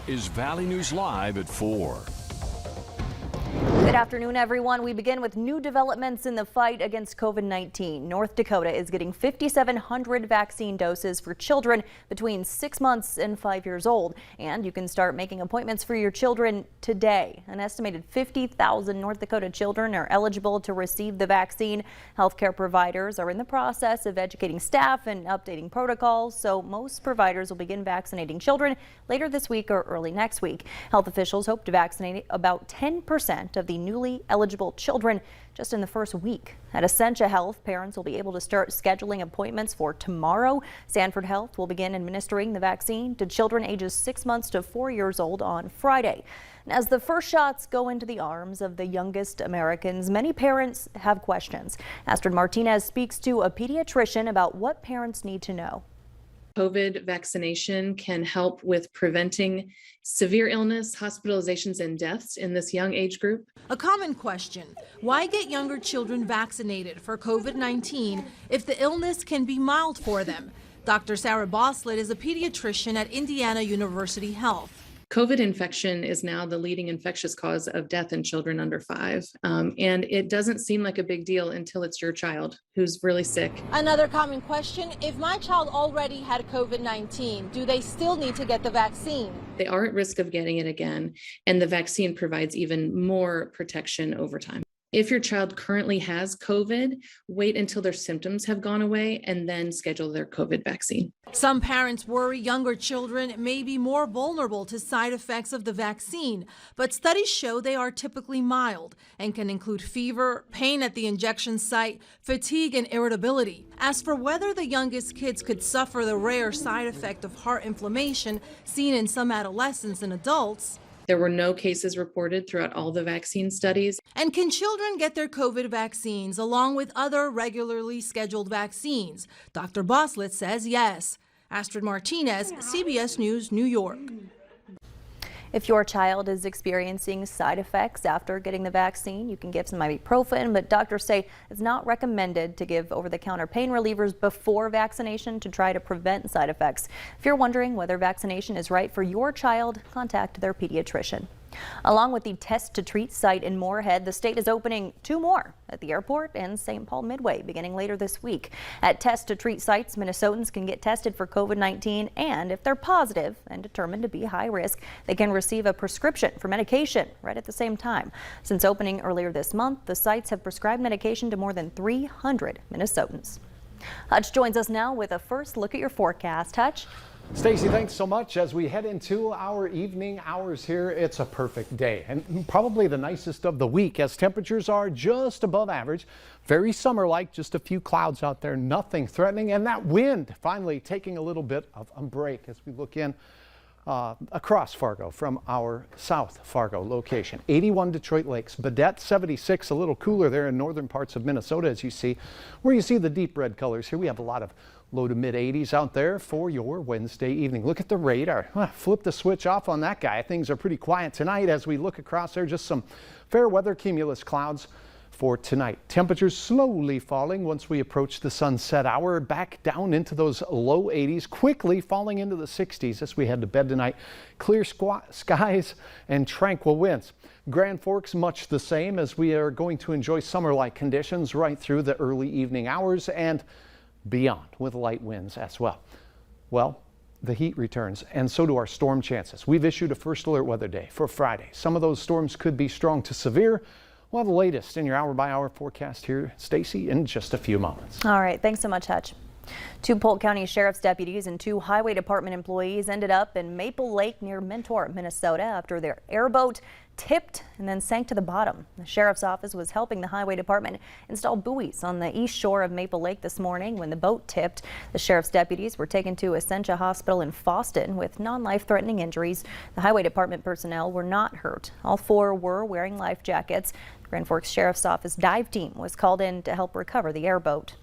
is Valley News Live at 4. Good afternoon, everyone. We begin with new developments in the fight against COVID-19. North Dakota is getting 5,700 vaccine doses for children between 6 months and 5 years old. And you can start making appointments for your children today. An estimated 50,000 North Dakota children are eligible to receive the vaccine. Healthcare providers are in the process of educating staff and updating protocols, so most providers will begin vaccinating children later this week or early next week. Health officials hope to vaccinate about 10% of the newly eligible children just in the first week. At Essentia Health, parents will be able to start scheduling appointments for tomorrow. Sanford Health will begin administering the vaccine to children ages 6 months to 4 years old on Friday. And as the first shots go into the arms of the youngest Americans, many parents have questions. Astrid Martinez speaks to a pediatrician about what parents need to know. COVID vaccination can help with preventing severe illness, hospitalizations, and deaths in this young age group. A common question: why get younger children vaccinated for COVID-19 if the illness can be mild for them? Dr. Sarah Boslett is a pediatrician at Indiana University Health. COVID infection is now the leading infectious cause of death in children under 5. And it doesn't seem like a big deal until it's your child who's really sick. Another common question: if my child already had COVID-19, do they still need to get the vaccine? They are at risk of getting it again, and the vaccine provides even more protection over time. If your child currently has COVID, wait until their symptoms have gone away and then schedule their COVID vaccine. Some parents worry younger children may be more vulnerable to side effects of the vaccine, but studies show they are typically mild and can include fever, pain at the injection site, fatigue, and irritability. As for whether the youngest kids could suffer the rare side effect of heart inflammation seen in some adolescents and adults, there were no cases reported throughout all the vaccine studies. And can children get their COVID vaccines along with other regularly scheduled vaccines? Dr. Boslett says yes. Astrid Martinez, CBS News, New York. If your child is experiencing side effects after getting the vaccine, you can give some ibuprofen, but doctors say it's not recommended to give over-the-counter pain relievers before vaccination to try to prevent side effects. If you're wondering whether vaccination is right for your child, contact their pediatrician. Along with the Test to Treat site in Moorhead, the state is opening 2 more at the airport and St. Paul Midway beginning later this week. At Test to Treat sites, Minnesotans can get tested for COVID-19, and if they're positive and determined to be high risk, they can receive a prescription for medication right at the same time. Since opening earlier this month, the sites have prescribed medication to more than 300 Minnesotans. Hutch joins us now with a first look at your forecast. Hutch? Stacey, thanks so much. As we head into our evening hours here, it's a perfect day and probably the nicest of the week as temperatures are just above average. Very summer-like, just a few clouds out there, nothing threatening, and that wind finally taking a little bit of a break as we look in across Fargo from our South Fargo location. 81 Detroit Lakes, Badette 76, a little cooler there in northern parts of Minnesota as you see. Where you see the deep red colors here, we have a lot of low to mid 80s out there for your Wednesday evening. Look at the radar. Flip the switch off on that guy. Things are pretty quiet tonight as we look across there. Just some fair weather cumulus clouds for tonight. Temperatures slowly falling once we approach the sunset hour, back down into those low 80s, quickly falling into the 60s as we head to bed tonight. Clear skies and tranquil winds. Grand Forks much the same as we are going to enjoy summer-like conditions right through the early evening hours and beyond with light winds as well. Well, the heat returns and so do our storm chances. We've issued a first alert weather day for Friday. Some of those storms could be strong to severe. We'll have the latest in your hour-by-hour forecast here, Stacey, in just a few moments. All right, thanks so much, Hutch. 2 Polk County Sheriff's deputies and 2 Highway Department employees ended up in Maple Lake near Mentor, Minnesota after their airboat tipped and then sank to the bottom. The Sheriff's Office was helping the Highway Department install buoys on the east shore of Maple Lake this morning when the boat tipped. The Sheriff's deputies were taken to Essentia Hospital in Fosston with non-life-threatening injuries. The Highway Department personnel were not hurt. All 4 were wearing life jackets. The Grand Forks Sheriff's Office dive team was called in to help recover the airboat.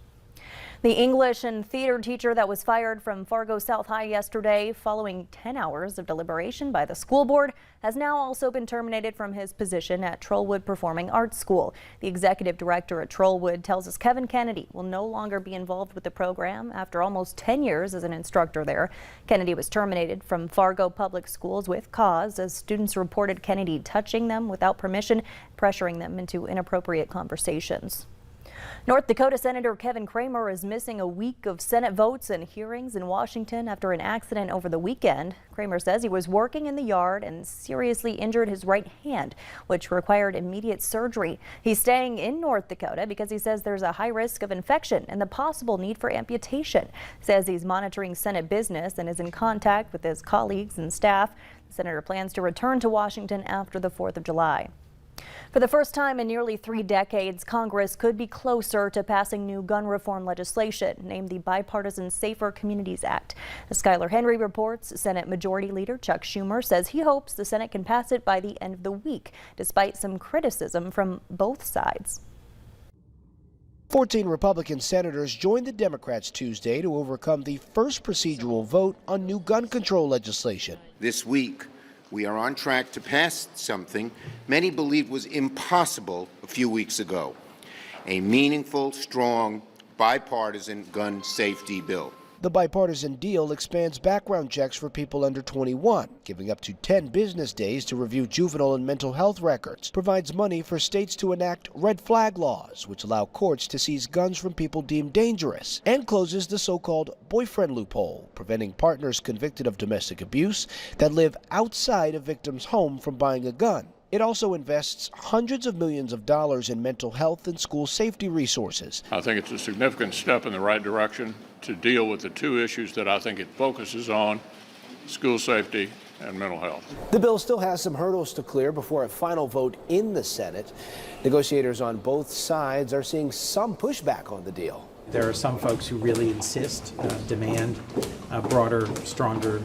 The English and theater teacher that was fired from Fargo South High yesterday following 10 hours of deliberation by the school board has now also been terminated from his position at Trollwood Performing Arts School. The executive director at Trollwood tells us Kevin Kennedy will no longer be involved with the program after almost 10 years as an instructor there. Kennedy was terminated from Fargo Public Schools with cause as students reported Kennedy touching them without permission, pressuring them into inappropriate conversations. North Dakota Senator Kevin Cramer is missing a week of Senate votes and hearings in Washington after an accident over the weekend. Cramer says he was working in the yard and seriously injured his right hand, which required immediate surgery. He's staying in North Dakota because he says there's a high risk of infection and the possible need for amputation. Says he's monitoring Senate business and is in contact with his colleagues and staff. The senator plans to return to Washington after the 4th of July. For the first time in nearly 3 decades, Congress could be closer to passing new gun reform legislation, named the Bipartisan Safer Communities Act. As Skylar Henry reports, Senate Majority Leader Chuck Schumer says he hopes the Senate can pass it by the end of the week, despite some criticism from both sides. 14 Republican senators joined the Democrats Tuesday to overcome the first procedural vote on new gun control legislation. This week, we are on track to pass something many believed was impossible a few weeks ago, a meaningful, strong, bipartisan gun safety bill. The bipartisan deal expands background checks for people under 21, giving up to 10 business days to review juvenile and mental health records, provides money for states to enact red flag laws, which allow courts to seize guns from people deemed dangerous, and closes the so-called boyfriend loophole, preventing partners convicted of domestic abuse that live outside a victim's home from buying a gun. It also invests hundreds of millions of dollars in mental health and school safety resources. I think it's a significant step in the right direction to deal with the two issues that I think it focuses on: school safety and mental health. The bill still has some hurdles to clear before a final vote in the Senate. Negotiators on both sides are seeing some pushback on the deal. There are some folks who really insist, demand broader, stronger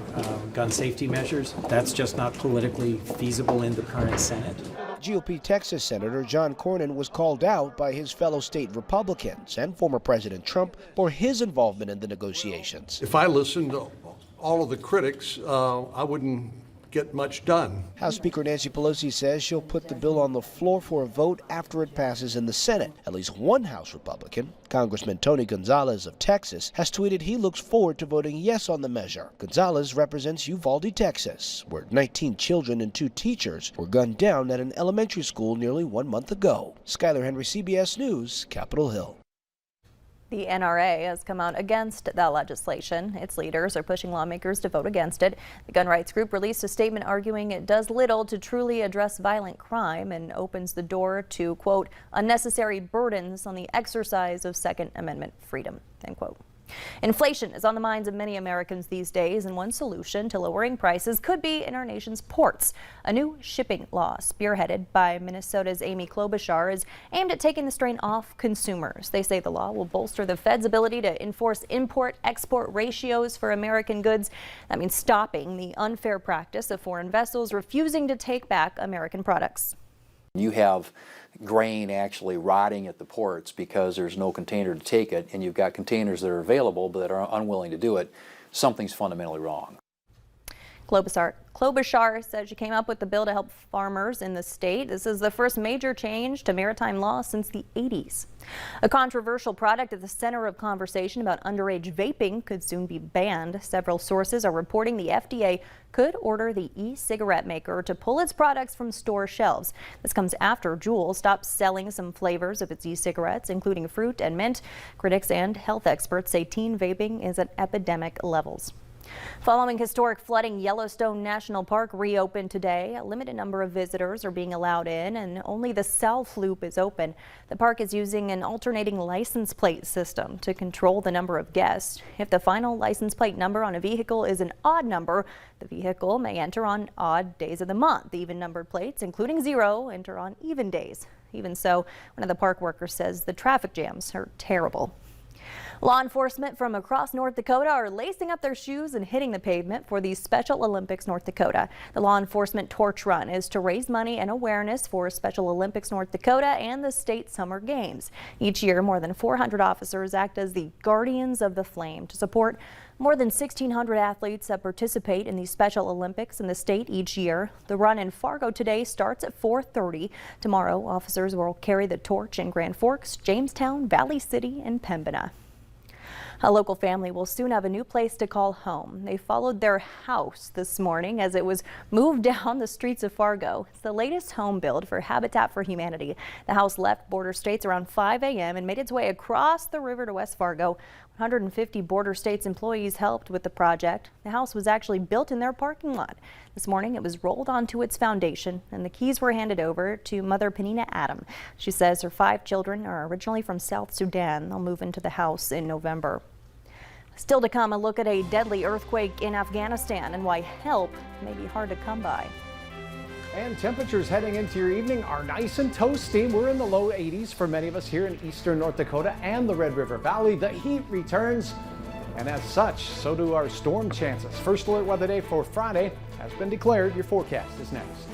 gun safety measures. That's just not politically feasible in the current Senate. GOP Texas Senator John Cornyn was called out by his fellow state Republicans and former President Trump for his involvement in the negotiations. If I listened to all of the critics, I wouldn't get much done. House Speaker Nancy Pelosi says she'll put the bill on the floor for a vote after it passes in the Senate. At least one House Republican, Congressman Tony Gonzalez of Texas, has tweeted he looks forward to voting yes on the measure. Gonzalez represents Uvalde, Texas, where 19 children and 2 teachers were gunned down at an elementary school nearly 1 month ago. Skylar Henry, CBS News, Capitol Hill. The NRA has come out against that legislation. Its leaders are pushing lawmakers to vote against it. The gun rights group released a statement arguing it does little to truly address violent crime and opens the door to, quote, unnecessary burdens on the exercise of Second Amendment freedom, end quote. Inflation is on the minds of many Americans these days, and one solution to lowering prices could be in our nation's ports. A new shipping law spearheaded by Minnesota's Amy Klobuchar is aimed at taking the strain off consumers. They say the law will bolster the Fed's ability to enforce import-export ratios for American goods. That means stopping the unfair practice of foreign vessels refusing to take back American products. You have grain actually rotting at the ports because there's no container to take it, and you've got containers that are available but that are unwilling to do it. Something's fundamentally wrong. Klobuchar said she came up with the bill to help farmers in the state. This is the first major change to maritime law since the 80s. A controversial product at the center of conversation about underage vaping could soon be banned. Several sources are reporting the FDA could order the e-cigarette maker to pull its products from store shelves. This comes after Juul stopped selling some flavors of its e-cigarettes, including fruit and mint. Critics and health experts say teen vaping is at epidemic levels. Following historic flooding, Yellowstone National Park reopened today. A limited number of visitors are being allowed in, and only the South Loop is open. The park is using an alternating license plate system to control the number of guests. If the final license plate number on a vehicle is an odd number, the vehicle may enter on odd days of the month. Even numbered plates, including 0, enter on even days. Even so, one of the park workers says the traffic jams are terrible. Law enforcement from across North Dakota are lacing up their shoes and hitting the pavement for the Special Olympics North Dakota. The law enforcement torch run is to raise money and awareness for Special Olympics North Dakota and the state summer games. Each year, more than 400 officers act as the guardians of the flame to support more than 1,600 athletes that participate in the Special Olympics in the state each year. The run in Fargo today starts at 4:30. Tomorrow, officers will carry the torch in Grand Forks, Jamestown, Valley City, and Pembina. A local family will soon have a new place to call home. They followed their house this morning as it was moved down the streets of Fargo. It's the latest home build for Habitat for Humanity. The house left border states around 5 a.m. and made its way across the river to West Fargo. 150 border states employees helped with the project. The house was actually built in their parking lot. This morning it was rolled onto its foundation and the keys were handed over to Mother Penina Adam. She says her 5 children are originally from South Sudan. They'll move into the house in November. Still to come, a look at a deadly earthquake in Afghanistan and why help may be hard to come by. And temperatures heading into your evening are nice and toasty. We're in the low 80s for many of us here in eastern North Dakota and the Red River Valley. The heat returns, and as such, so do our storm chances. First alert weather day for Friday has been declared. Your forecast is next.